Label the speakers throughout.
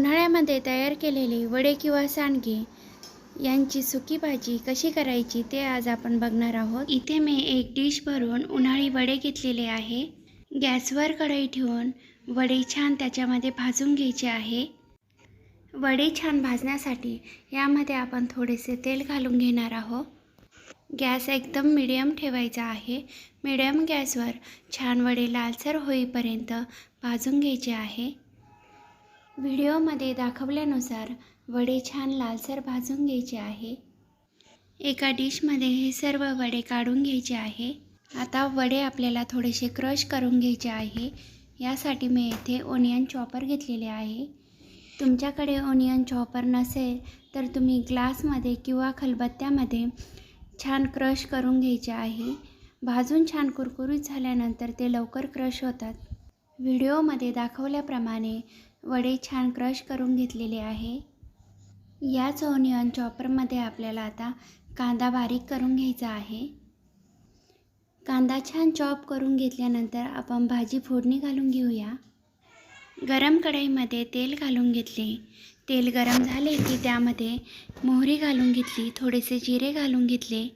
Speaker 1: उन्हाळ्यामध्ये तयार केलेले वडे किंवा सांडगे यांची सुकी भाजी कशी करायची ते आज आपण बघणार आहोत। इथे मी एक डिश भरून उन्हाळी वडे घेतलेले आहे। गॅसवर कढई ठेवून वडे छान त्याच्यामध्ये भाजून घ्यायचे आहे। वडे छान भाजण्यासाठी यामध्ये आपण थोडेसे तेल घालून घेणार आहोत। गॅस एकदम मीडियम ठेवायचा आहे। मीडियम गॅसवर छान वडे लालसर होईपर्यंत भाजून घ्यायचे आहे। व्हिडिओमध्ये दाखवल्यानुसार वडे छान लालसर भाजून घ्यायचे आहे। एका डिशमध्ये हे सर्व वडे काढून घ्यायचे आहे। आता वडे आपल्याला थोडेसे क्रश करून घ्यायचे आहे। यासाठी मी येथे ओनियन चॉपर घेतलेले आहे। तुमच्याकडे ओनियन चॉपर नसेल तर तुम्ही ग्लासमध्ये किंवा खलबत्त्यामध्ये छान क्रश करून घ्यायचे आहे। भाजून छान कुरकुरीत झाल्यानंतर ते लवकर क्रश होतात। व्हिडिओमध्ये दाखवल्याप्रमाणे वडे छान क्रश करून घेतलेले आहे। याच ओनियन चॉपरमध्ये आपल्याला आता कांदा बारीक करून घ्यायचा आहे। कांदा छान चॉप करून घेतल्यानंतर आपण भाजी फोडणी घालून घेऊया। गरम कढईमध्ये तेल घालून घेतले। तेल गरम झाले की त्यामध्ये मोहरी घालून घेतली, थोडेसे जिरे घालून घेतले।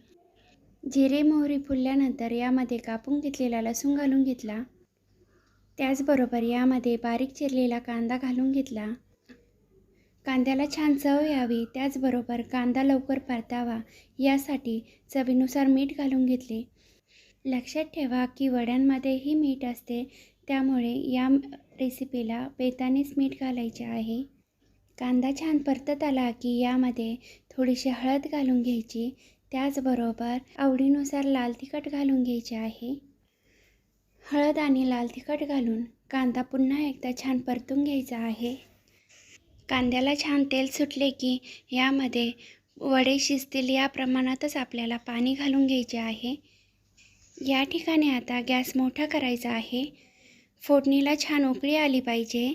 Speaker 1: जिरे मोहरी फुलल्यानंतर यामध्ये कापून घेतलेला लसूण घालून घेतला। त्याचबरोबर यामध्ये बारीक चिरलेला कांदा घालून घेतला। कांद्याला छान चव यावी त्याचबरोबर कांदा लवकर परतावा यासाठी चवीनुसार मीठ घालून घेतले। लक्षात ठेवा की वड्यांमध्येही मीठ असते, त्यामुळे या रेसिपीला बेतानेच मीठ घालायचे आहे। कांदा छान परतत आला की यामध्ये थोडीशी हळद घालून घ्यायची। त्याचबरोबर आवडीनुसार लाल तिखट घालून घ्यायचे आहे। हळद आणि लाल तिखट घालून कांदा पुन्हा एकदा छान परतून घ्यायचा आहे। कांद्याला छान तेल सुटले की यामध्ये वडे शिजतील या प्रमाणातच आपल्याला पाणी घालून घ्यायचे आहे। या ठिकाणी आता गॅस मोठा करायचा आहे। फोडणीला छान उकळी आली पाहिजे।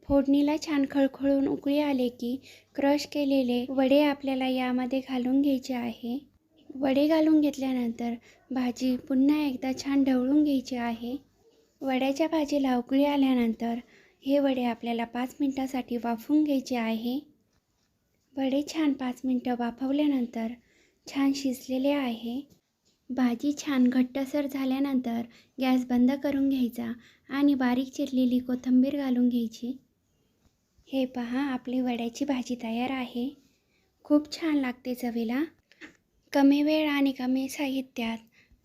Speaker 1: फोडणीला छान खळखळून उकळी आले की क्रश केलेले वडे आपल्याला यामध्ये घालून घ्यायचे आहे। वडे घालून घेतल्यानंतर भाजी पुन्हा एकदा छान ढवळून घ्यायची आहे। वड्याच्या भाजीला उकळी आल्यानंतर हे वडे आपल्याला 5 मिनिटांसाठी वाफवून घ्यायचे आहे। वडे छान 5 मिनिटं वाफवल्यानंतर छान शिजलेले आहे। भाजी छान घट्टसर झाल्यानंतर गॅस बंद करून घ्यायचा आणि बारीक चिरलेली कोथिंबीर घालून घ्यायची। हे पहा, आपली वड्याची भाजी तयार आहे। खूप छान लागते चवीला। कमी वेळ आणि कमी साहित्यात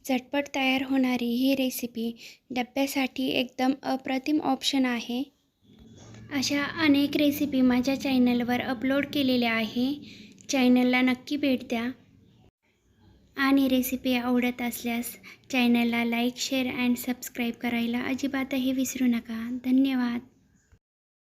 Speaker 1: झटपट तयार होणारी ही रेसिपी डब्यासाठी एकदम अप्रतिम ऑप्शन आहे। अशा अनेक रेसिपी माझ्या चॅनलवर अपलोड केलेल्या आहे। चॅनलला नक्की भेट द्या आणि रेसिपी आवडत असल्यास चॅनलला लाईक, शेअर अँड सबस्क्राईब करायला अजिबातही विसरू नका। धन्यवाद।